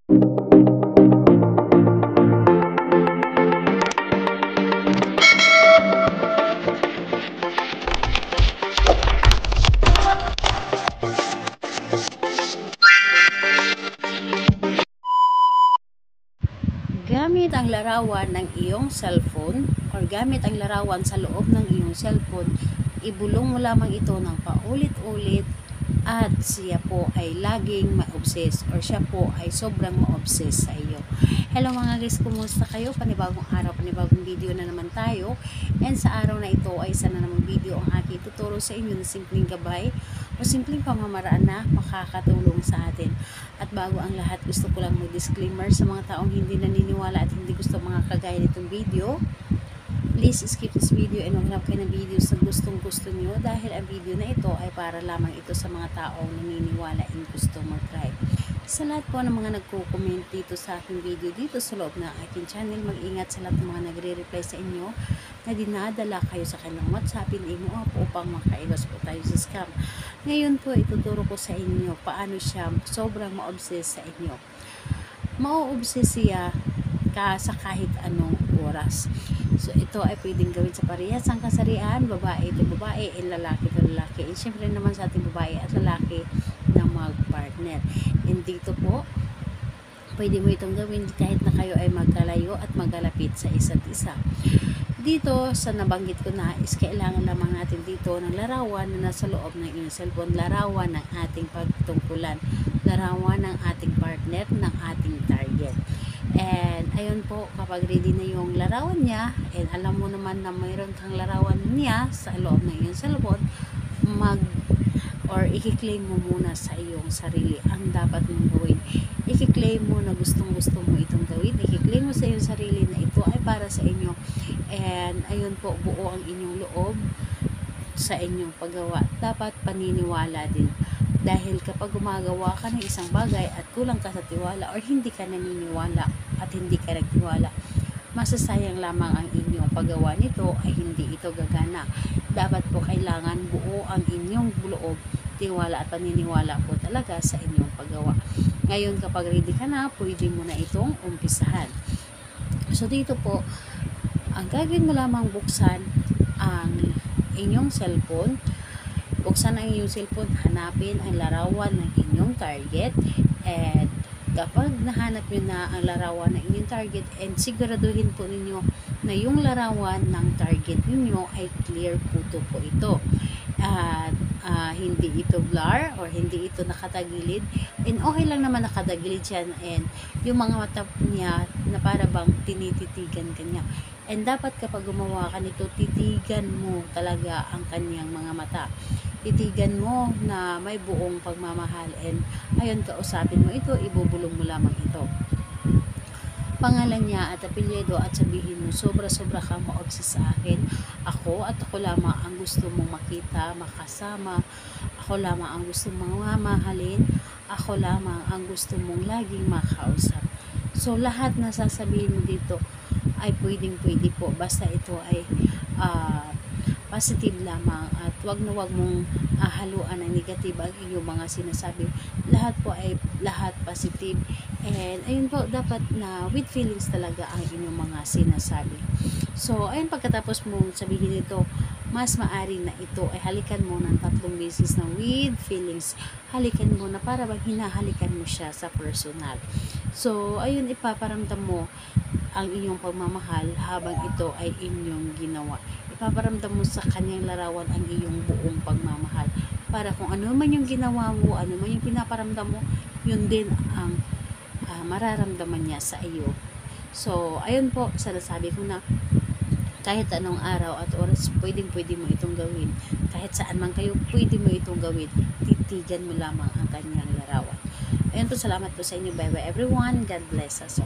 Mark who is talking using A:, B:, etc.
A: Gamit ang larawan ng iyong cellphone or gamit ang larawan sa loob ng iyong cellphone, ibulong mo lamang ito ng paulit-ulit at siya po ay laging ma-obsess or siya po ay sobrang ma-obsess sa iyo. Hello mga guys, kumusta kayo? Panibagong araw, panibagong video na naman tayo. And sa araw na ito ay isa na namang video ang aking tuturo sa inyo na simpleng gabay o simpleng pamamaraan na makakatulong sa atin. At bago ang lahat, gusto ko lang mag-disclaimer sa mga taong hindi naniniwala at hindi gusto mga kagaya nitong video. Please skip this video and maghanap kayo ng videos na gustong-gusto nyo dahil ang video na ito ay para lamang ito sa mga taong naniniwala and gusto mag-try. Sa lahat po ng mga nagko-comment dito sa aking video dito sa loob ng aking channel, mag-ingat sa lahat ng mga nagre-reply sa inyo na dinadala kayo sa kanilang WhatsApp, imo upang makaiwas po tayo sa scam. Ngayon po, ituturo ko sa inyo paano siya sobrang ma-obsess sa inyo. Ma-obsess siya sa kahit anong oras. So, ito ay pwedeng gawin sa parehas ang kasarian, babae ito babae, lalaki ito lalaki. And syempre naman sa ating babae at lalaki na mag-partner. And dito po, pwede mo itong gawin kahit na kayo ay magkalayo at magkalapit sa isa't isa. Dito, sa nabanggit ko na, is kailangan lamang natin dito ng larawan na nasa loob ng iyong cellphone, larawan ng ating pagtungkulan, larawan ng ating partner, ng ating target. And ayun po, kapag ready na yung larawan niya, and alam mo naman na mayroon kang larawan niya sa loob ng iyong cellphone, i-claim mo muna sa iyong sarili ang dapat mong gawin. I-claim mo na gustong-gusto mo itong gawin. I-claim mo sa iyong sarili na ito ay para sa inyo. And ayun po, buo ang inyong loob sa inyong paggawa. Dapat paniniwala din. Dahil kapag gumagawa ka ng isang bagay at kulang ka sa tiwala or hindi ka naniniwala at hindi ka nagtiwala, masasayang lamang ang inyong paggawa nito ay hindi ito gagana. Dapat po kailangan buo ang inyong loob, tiwala at paniniwala po talaga sa inyong paggawa. Ngayon kapag ready ka na, pwede mo na itong umpisahan. So dito po, ang gagawin mo lamang buksan ang inyong cellphone. Buksan ang inyong cellphone, hanapin ang larawan ng inyong target, and kapag nahanap nyo na ang larawan ng inyong target, and siguraduhin po ninyo na yung larawan ng target ninyo ay clear photo po ito. At hindi ito blur or hindi ito nakatagilid, and okay lang naman nakatagilid yan, and yung mga mata niya na para bang tinititigan kanya. And dapat kapag gumawa ka nito, titigan mo talaga ang kanyang mga mata. Titigan mo na may buong pagmamahal, and ayun, kausapin mo ito, ibubulong mo lamang ito, pangalan niya at apelyido, at sabihin mo, sobra-sobra kang ma-obsess sa akin. Ako at ako lamang ang gusto mong makita, makasama. Ako lamang ang gusto mong mamahalin. Ako lamang ang gusto mong laging makausap. So, lahat na sasabihin mo dito ay pwedeng-pwede po. Basta ito ay positive lamang, at wag mong haluan ng negative ang inyong mga sinasabi. Lahat po ay lahat positive, and ayun po, dapat na with feelings talaga ang inyong mga sinasabi. So ayun, pagkatapos mong sabihin ito, mas maari na ito ay halikan mo ng 3 beses na with feelings. Halikan mo na para bang hinahalikan mo siya sa personal. So ayun, ipaparamdam mo ang inyong pagmamahal habang ito ay inyong ginawa. Ipaparamdam mo sa kanyang larawan ang iyong buong pagmamahal, para kung ano man yung ginawa mo, ano man yung pinaparamdam mo, yun din ang mararamdaman niya sa iyo. So ayun po, sinasabi ko na kahit anong araw at oras, pwede mo itong gawin. Kahit saan man kayo, pwede mo itong gawin. Titigan mo lamang ang kanyang larawan. Ayun po, salamat po sa inyo. Bye bye everyone. God bless us all.